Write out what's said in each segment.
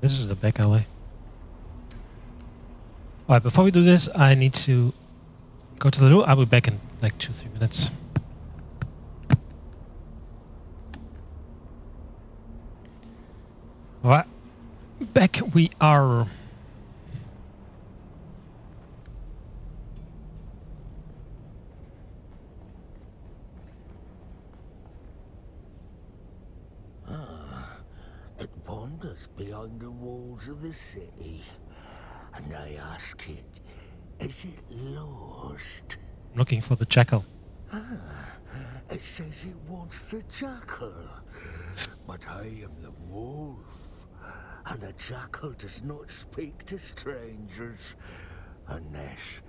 This is the back alley. Alright, before we do this, I need to go to the loo. I'll be back in like 2-3 minutes. Alright, back we are. It wanders beyond the walls of the city, and I ask it, is it lost? I'm looking for the Jackal. It says it wants the Jackal, but I am the wolf, and the Jackal does not speak to strangers, unless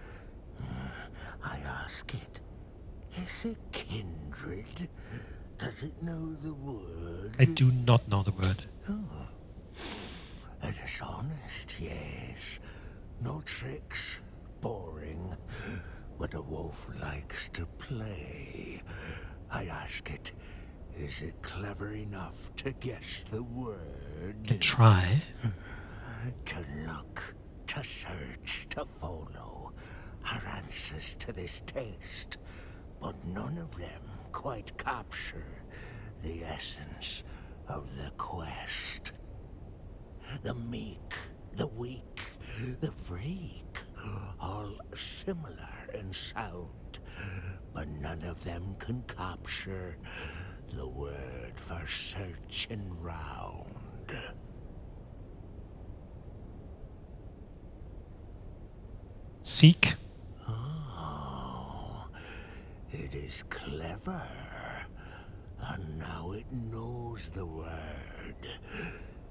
I ask it, is it kindred? Does it know the word? I do not know the word. Oh. It is honest, yes. No tricks. Boring. But a wolf likes to play. I ask it, is it clever enough to guess the word? To try. To look, to search, to follow. Are answers to this test. But none of them quite capture the essence of the quest. The meek, the weak, the freak, all similar in sound, but none of them can capture the word for searching round. Seek. Oh, it is clever. And now it knows the word.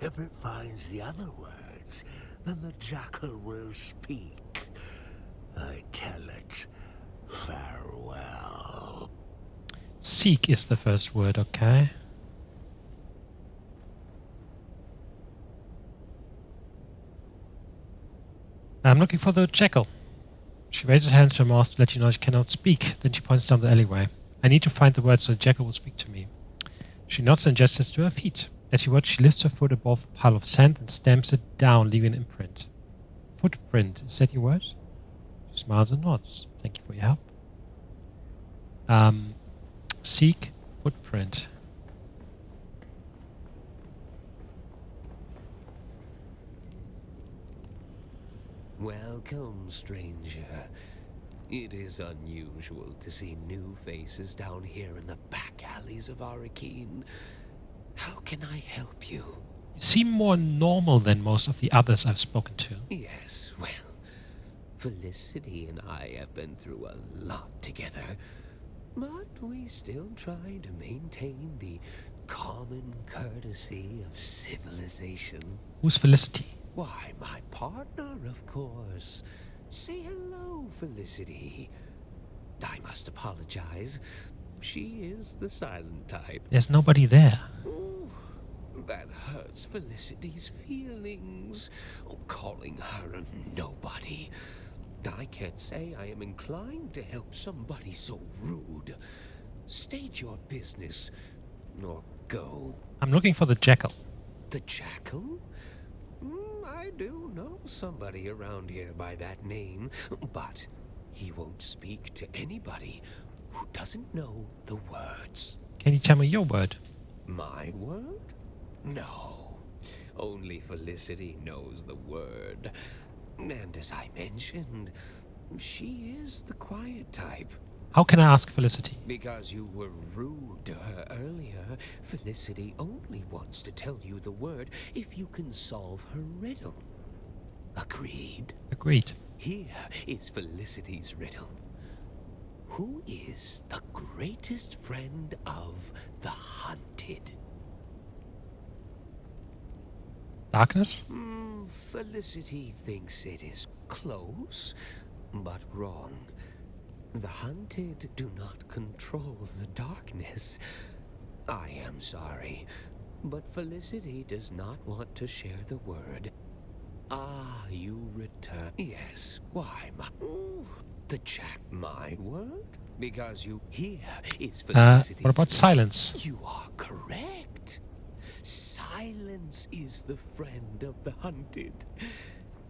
If it finds the other words, then the Jackal will speak. I tell it, farewell. Seek is the first word, okay. I'm looking for the Jackal. She raises her hands to her mouth to let you know she cannot speak. Then she points down the alleyway. I need to find the words so the Jackal will speak to me. She nods and gestures to her feet. As you watch, she lifts her foot above a pile of sand and stamps it down, leaving an imprint. Footprint, is that your word? She smiles and nods. Thank you for your help. Seek footprint. Welcome, stranger. It is unusual to see new faces down here in the back alleys of Arrakeen. How can I help you? You seem more normal than most of the others I've spoken to. Yes, well, Felicity and I have been through a lot together, but we still try to maintain the common courtesy of civilization. Who's Felicity? Why, my partner, of course. Say hello, Felicity. I must apologize. She is the silent type. There's nobody there. Ooh, that hurts Felicity's feelings. Calling her a nobody. I can't say I am inclined to help somebody so rude. State your business, or go. I'm looking for the Jackal. The Jackal? I do know somebody around here by that name, but he won't speak to anybody who doesn't know the words. Can you tell me your word? My word? No. Only Felicity knows the word. And as I mentioned, she is the quiet type. How can I ask Felicity? Because you were rude to her earlier, Felicity only wants to tell you the word if you can solve her riddle. Agreed? Agreed. Here is Felicity's riddle. Who is the greatest friend of the hunted? Darkness? Felicity thinks it is close, but wrong. The hunted do not control the darkness. I am sorry, but Felicity does not want to share the word. Ah, you return. Yes, why, the Jack, my word? Because you here is Felicity's what about silence? You are correct. Silence. Silence is the friend of the hunted.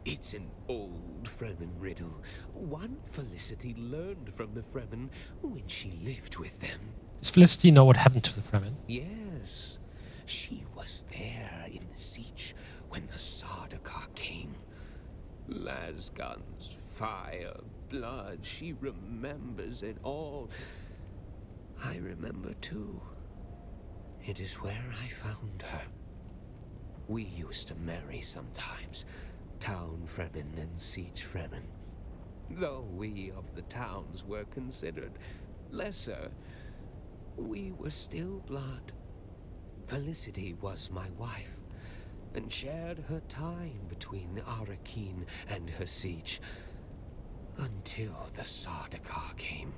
It's an old Fremen riddle, one Felicity learned from the Fremen when she lived with them. Does Felicity know what happened to the Fremen? Yes, she was there in the siege when the Sardaukar came. Las guns, fire, blood, she remembers it all. I remember too. It is where I found her. We used to marry sometimes, town Fremen and siege Fremen. Though we of the towns were considered lesser, we were still blood. Felicity was my wife, and shared her time between Arrakeen and her siege, until the Sardaukar came.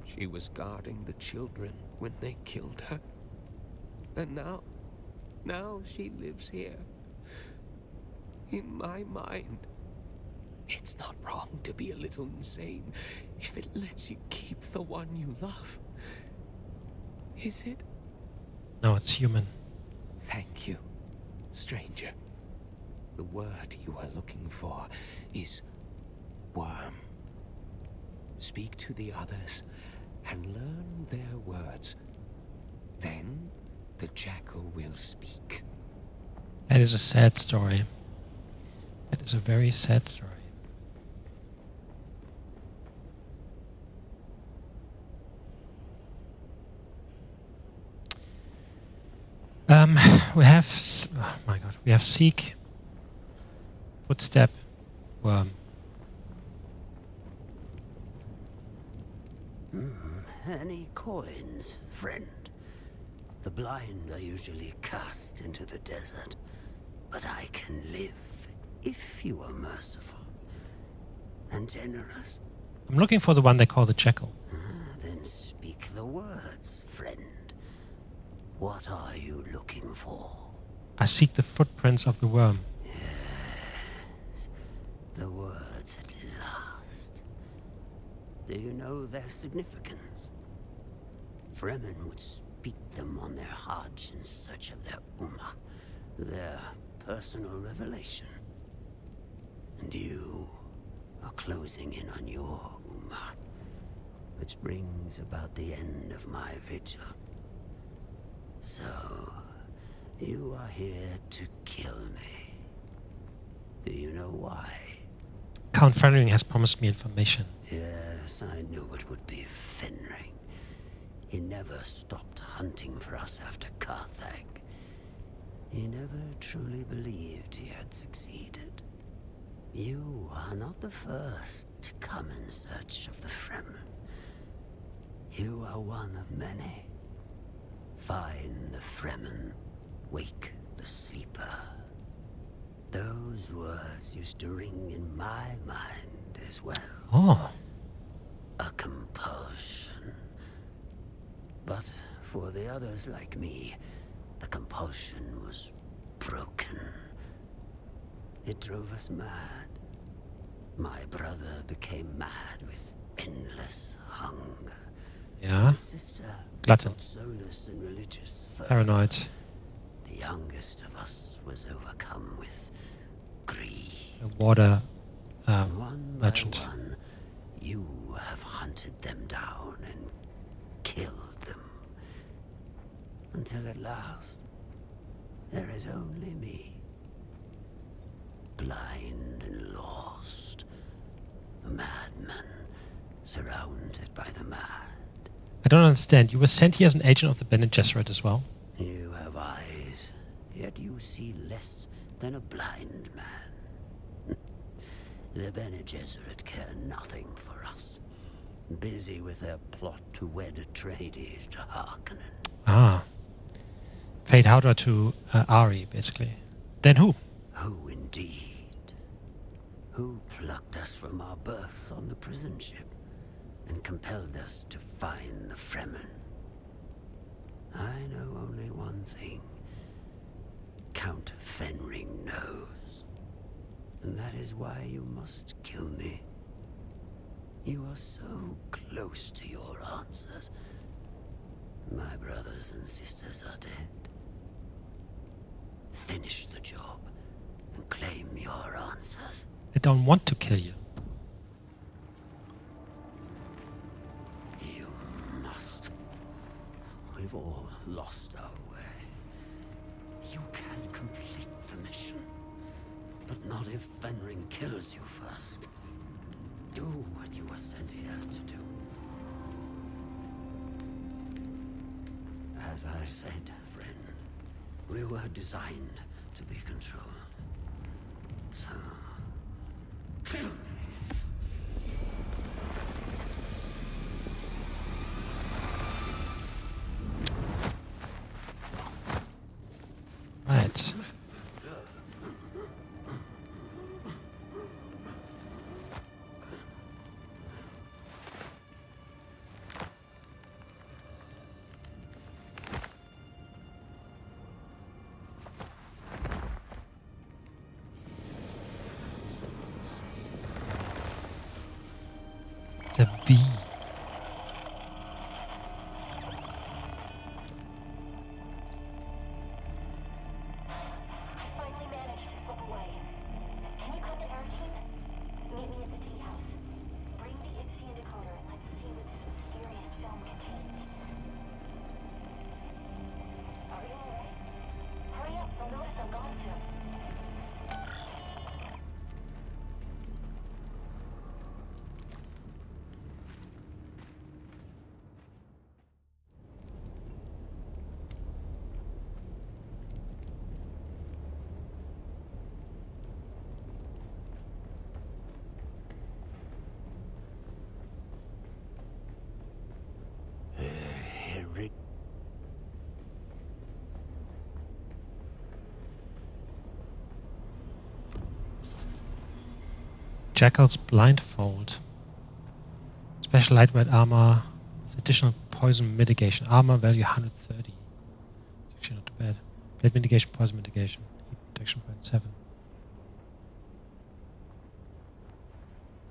She was guarding the children when they killed her. And now she lives here. In my mind. It's not wrong to be a little insane if it lets you keep the one you love. Is it? No, it's human. Thank you, stranger. The word you are looking for is worm. Speak to the others and learn their words. Then the jackal will speak. That is a sad story. That is a very sad story. We have, oh my god, we have seek, footstep, worm. Any coins, friend? The blind are usually cast into the desert, but I can live if you are merciful and generous. I'm looking for the one they call the Jackal. Then speak the words, friend. What are you looking for? I seek the footprints of the worm. Yes, the words at last. Do you know their significance? Fremen would speak them on their Hajj in search of their Ummah, their personal revelation. And you are closing in on your Ummah, which brings about the end of my vigil. So, you are here to kill me. Do you know why? Count Fenring has promised me information. Yes, I knew it would be Fenring. He never stopped hunting for us after Carthag. He never truly believed he had succeeded. You are not the first to come in search of the Fremen. You are one of many. Find the Fremen, wake the sleeper. Those words used to ring in my mind as well. Oh, A compulsion. But for the others like me, the compulsion was broken. It drove us mad. My brother became mad with endless hunger. yeah. My sister Glutton. sought solace in religious fervor. Paranoid. The youngest of us was overcome with greed. A water One by merchant. one, you have hunted them down and killed them. Until at last, there is only me. Blind and lost. A madman, surrounded by the mad. I don't understand. You were sent here as an agent of the Bene Gesserit as well? You have eyes, yet you see less than a blind man. The Bene Gesserit care nothing for us. Busy with their plot to wed Atreides to Harkonnen. Ah. Fate Howder to Ari, basically. Then who? Who indeed? Who plucked us from our berths on the prison ship and compelled us to find the Fremen? I know only one thing. Count Fenring knows. And that is why you must kill me. You are so close to your answers. My brothers and sisters are dead. finish the job and claim your answers. I don't want to kill you. You must. We've all lost our way. You can complete the mission, but not if Fenring kills you first. Do what you were sent here to do. As I said, friend, we were designed to be controlled. So, kill me. Right. It's a V. Finally managed to slip away. Can you come to Arrakeen? Meet me at the tea house. Bring the Ipsian decoder and let's see what this mysterious film contains. Are you alright? Hurry up, they'll notice I'm gone soon. Rick. Jackal's blindfold. Special lightweight armor with additional poison mitigation. Armor value 130. It's actually not too bad. Blade mitigation, poison mitigation. Heat protection 0.7.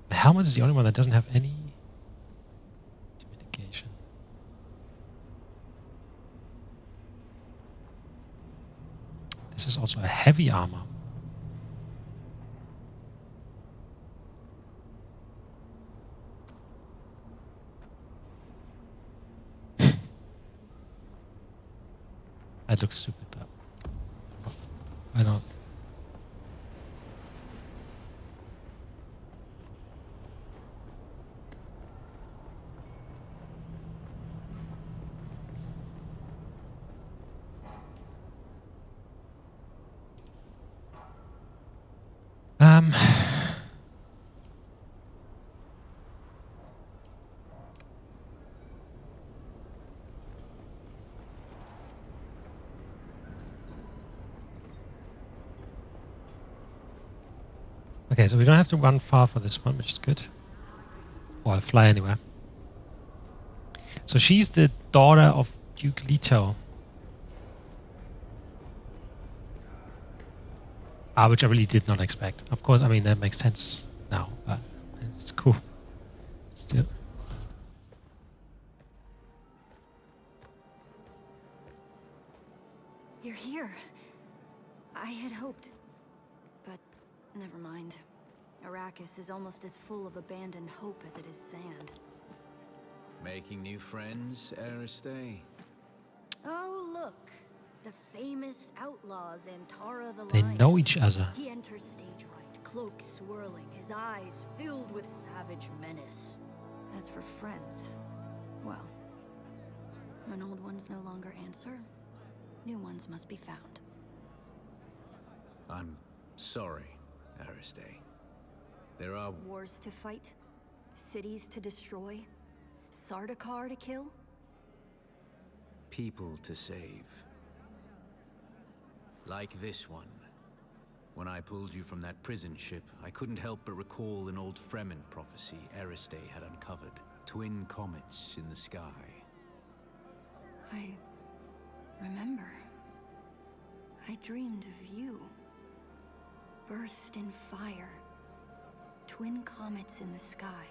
The helmet is the only one that doesn't have any mitigation. This is also a heavy armor. That looks stupid, but why not? Okay, so we don't have to run far for this one, which is good. Or I'll fly anywhere. So she's the daughter of Duke Leto. Which I really did not expect. Of course, I mean, that makes sense now, but it's cool. Still. You're here. I had hoped, but never mind. Arrakis is almost as full of abandoned hope as it is sand. Making new friends, Aristay? Oh, look. The famous outlaws Antara the They Lion. know each other. He enters stage right, cloak swirling, his eyes filled with savage menace. As for friends, well, when old ones no longer answer, new ones must be found. I'm sorry, Aristay. There are Wars to fight, cities to destroy, Sardaukar to kill. people to save. Like this one. When I pulled you from that prison ship, I couldn't help but recall an old Fremen prophecy Aristay had uncovered. Twin comets in the sky. I remember. I dreamed of you. Birthed in fire. Twin comets in the sky.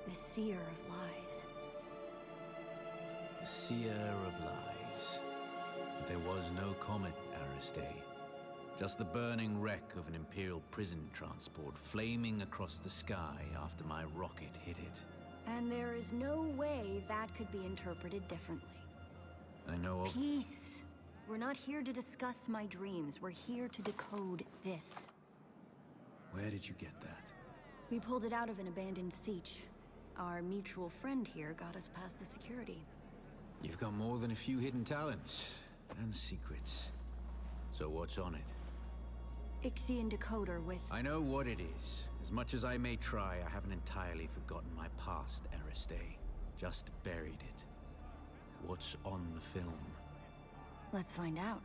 The seer of lies. The seer of lies. But there was no comet, Aristei. Just the burning wreck of an Imperial prison transport flaming across the sky after my rocket hit it. And there is no way that could be interpreted differently. I know of... Peace. We're not here to discuss my dreams. We're here to decode this. Where did you get that? We pulled it out of an abandoned siege. Our mutual friend here got us past the security. You've got more than a few hidden talents and secrets. So what's on it? Ixian decoder with... I know what it is. As much as I may try, I haven't entirely forgotten my past, Aristei. Just buried it. What's on the film? Let's find out.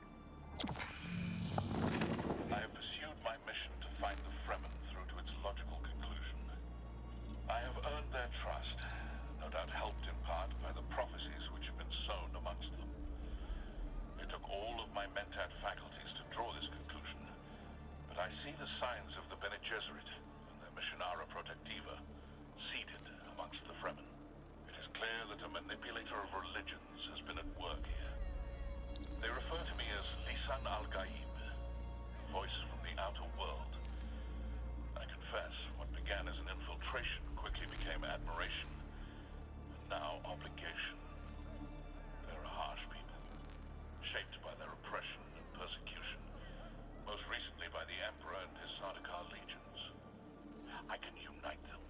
I have pursued my mission to find the Fremen through to its logical conclusion. I have earned their trust, no doubt helped in part by the prophecies which have been sown amongst them. It took all of my mentat faculties to draw this conclusion, but I see the signs of the Bene Gesserit and their Missionara Protectiva seated amongst the Fremen. It is clear that a manipulator of religions has been at work here. They refer to me as Lisan al-Gaib, voice from the outer world. I confess, what began as an infiltration quickly became admiration, and now obligation. They're a harsh people, shaped by their oppression and persecution, most recently by the Emperor and his Sardaukar legions. I can unite them,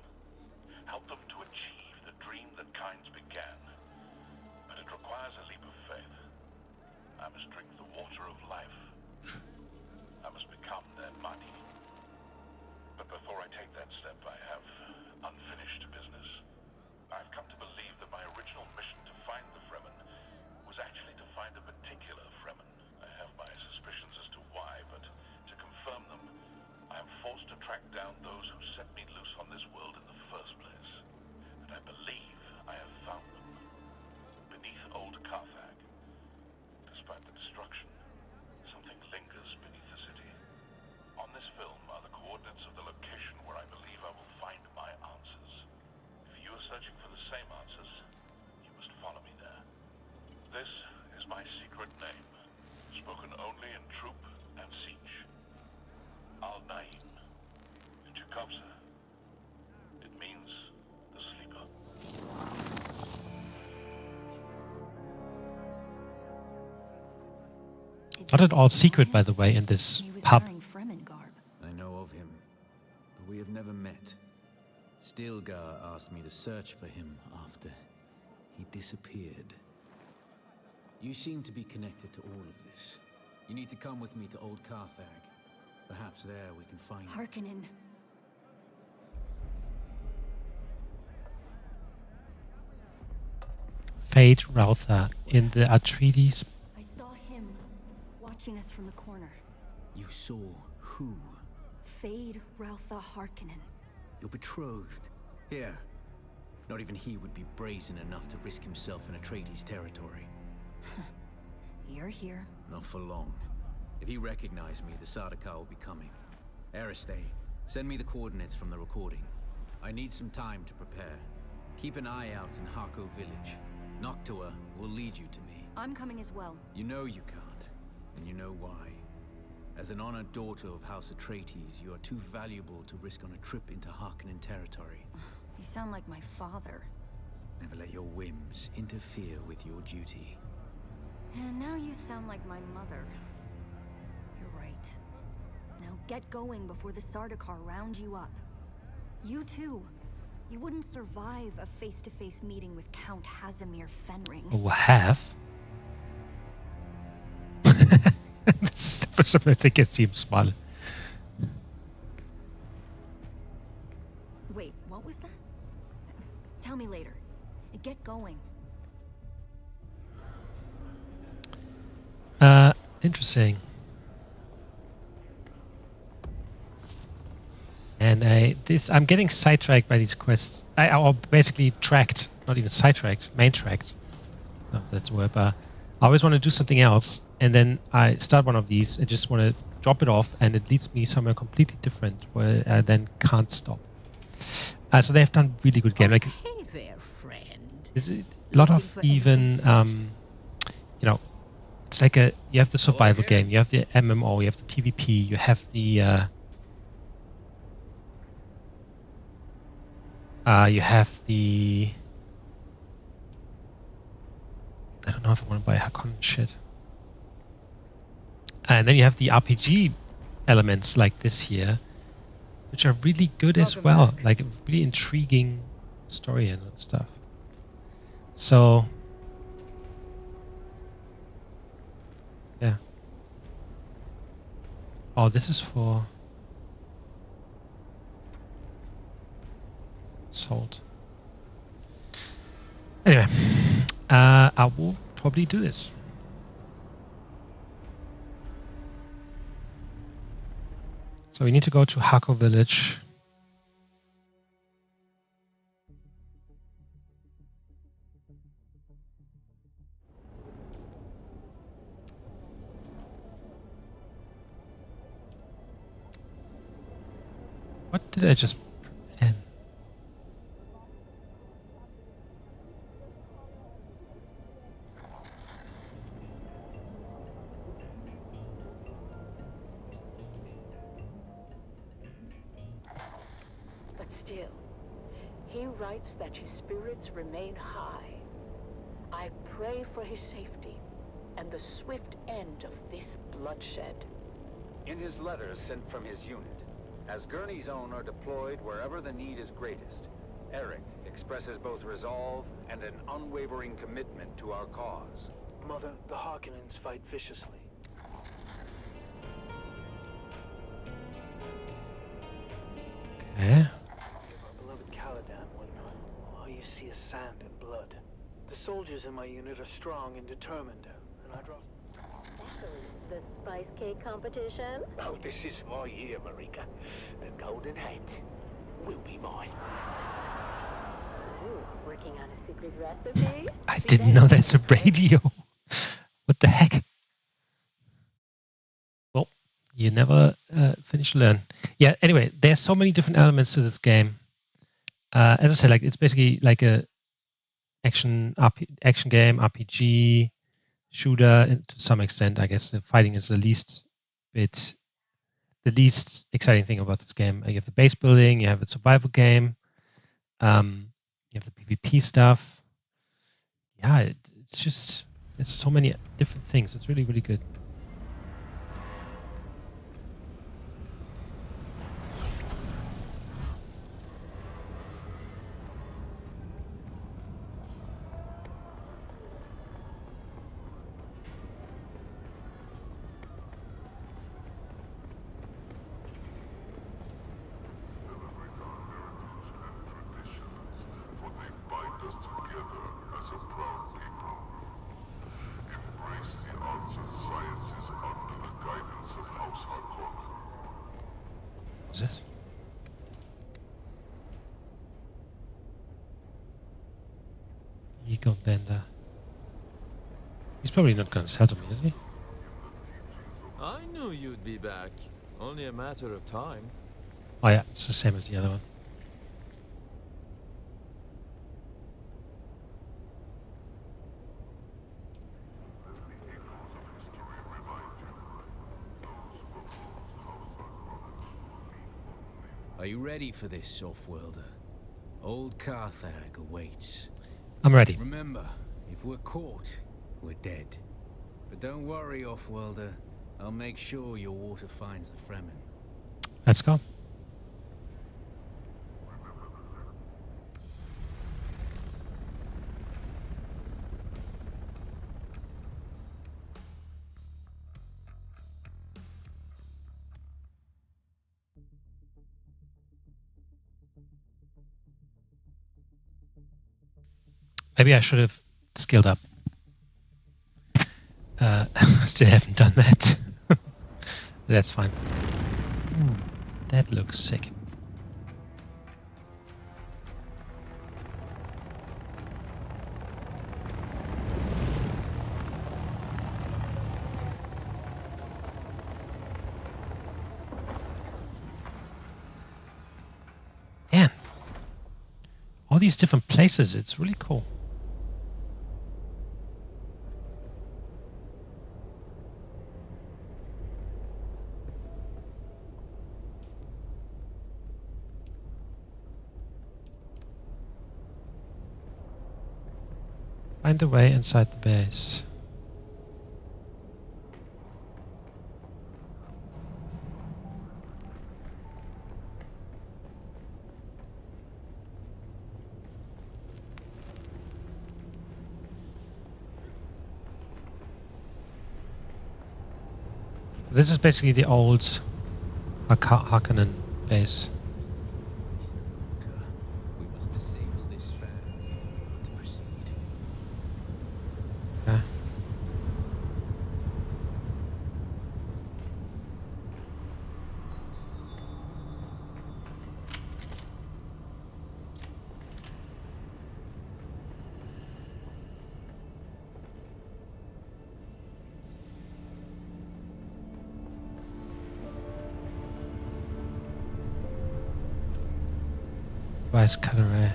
help them to achieve the dream that kinds began, but it requires a leap of faith. I must drink the water of life. I must become their body. But before I take that step, I have unfinished business. I've come to believe that my original mission to find the Fremen was actually to find a particular Fremen. I have my suspicions as to why, but to confirm them, I am forced to track down those who set me loose on this world in the first place. And I believe I have found them. Beneath old Carthag. Despite the destruction, something lingers beneath the city. On this film are the coordinates of the location where I believe I will find my answers. If you are searching for the same answers, you must follow me there. This is my secret name, spoken only in troop and siege. Al-Naim. In Chekhovsa, it means the sleeper. Not at all secret, by the way, in this He was pub. wearing Fremen garb. I know of him, but we have never met. Stilgar asked me to search for him after he disappeared. You seem to be connected to all of this. You need to come with me to old Carthag. Perhaps there we can find him. Harkonnen. Fade Rautha in the Atreides. I saw him watching us from the corner. You saw who? Fade Rautha Harkonnen. Your betrothed. Here. Not even he would be brazen enough to risk himself in Atreides territory. You're here. Not for long. If he recognized me, the Sardaukar will be coming. Aristei, send me the coordinates from the recording. I need some time to prepare. Keep an eye out in Harko Village. Noctua will lead you to me. I'm coming as well. You know you can't, and you know why. As an honored daughter of House Atreides, you are too valuable to risk on a trip into Harkonnen territory. You sound like my father. Never let your whims interfere with your duty. And now you sound like my mother. You're right. Now get going before the Sardaukar round you up. You too. You wouldn't survive a face-to-face meeting with Count Hazimir Fenring. Oh, have? I think it seems small. Wait, what was that? Tell me later. Get going. Interesting. And I'm getting sidetracked by these quests. Or basically tracked, not even sidetracked, main tracked. I don't know if that's a word, but I always want to do something else, and then I start one of these and just want to drop it off, and it leads me somewhere completely different where I then can't stop. So they've done really good game. Like, Hey there, friend. there's a lot of even, It's like you have the survival game, you have the MMO, you have the PvP, you have the I don't know if I want to buy Harkonnen shit. And then you have the RPG elements like this here, which are really good as well. Like a really intriguing story and stuff. So yeah. Oh, this is for sold. Anyway, I will probably do this. So we need to go to Harko Village. What did I just end? But still, he writes that his spirits remain high. I pray for his safety and the swift end of this bloodshed. In his letters sent from his unit, as Gurney's own are deployed wherever the need is greatest, Eric expresses both resolve and an unwavering commitment to our cause. Mother, the Harkonnens fight viciously. Okay. Our beloved Caladan when all you see is sand and blood. The soldiers in my unit are strong and determined, and I draw... Especially the spice cake competition. Oh, this is my year, Marika. The golden hat will be mine. Ooh, working on a secret recipe? I didn't know that's a radio. What the heck? Well, you never finish to learn. Yeah, anyway, there's so many different elements to this game. As I said, like it's basically like a action game, RPG, shooter, and to some extent, I guess the fighting is the least exciting thing about this game. You have the base building, you have a survival game, you have the PvP stuff. Yeah, it's just there's so many different things. It's really, really good. This? Eagle Bender. He's probably not going to sell to me, is he? I knew you'd be back. Only a matter of time. Oh yeah, it's the same as the other one. Are you ready for this, Offworlder? Old Carthag awaits. I'm ready. Remember, if we're caught, we're dead. But don't worry, Offworlder. I'll make sure your water finds the Fremen. Let's go. Maybe I should have skilled up. Still haven't done that. That's fine. Ooh, that looks sick. Man, all these different places, it's really cool. Find a way inside the base. So this is basically the old Harkonnen base. We must disable this fan if we want to proceed. Okay. Vice Cutlery.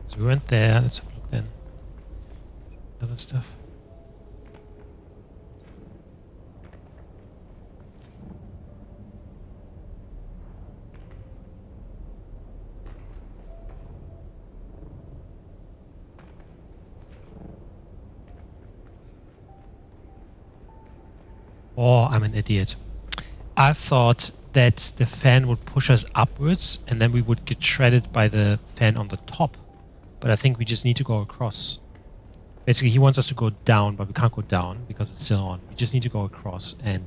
So we went there. Let's have a look then. Other stuff. Oh, I'm an idiot. I thought that the fan would push us upwards and then we would get shredded by the fan on the top. But I think we just need to go across. Basically, he wants us to go down, but we can't go down because it's still on. We just need to go across and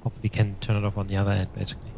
hopefully can turn it off on the other end, basically.